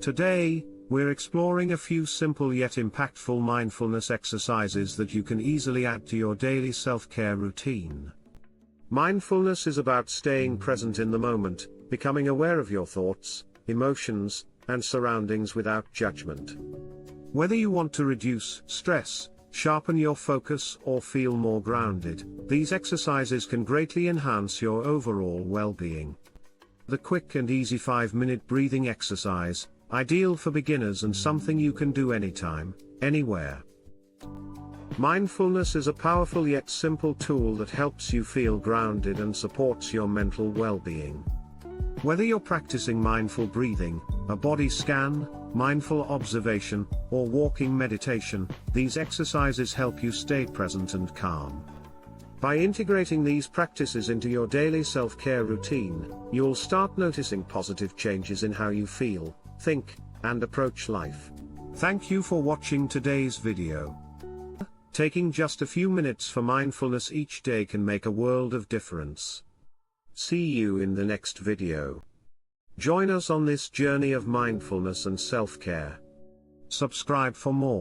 Today, we're exploring a few simple yet impactful mindfulness exercises that you can easily add to your daily self-care routine. Mindfulness is about staying present in the moment, becoming aware of your thoughts, emotions, and surroundings without judgment. Whether you want to reduce stress, sharpen your focus, or feel more grounded, these exercises can greatly enhance your overall well-being. The quick and easy 5-minute breathing exercise, ideal for beginners and something you can do anytime, anywhere. Mindfulness is a powerful yet simple tool that helps you feel grounded and supports your mental well-being. Whether you're practicing mindful breathing, a body scan, mindful observation, or walking meditation, these exercises help you stay present and calm. By integrating these practices into your daily self-care routine, you'll start noticing positive changes in how you feel, think, and approach life. Thank you for watching today's video. Taking just a few minutes for mindfulness each day can make a world of difference. See you in the next video. Join us on this journey of mindfulness and self-care. Subscribe for more.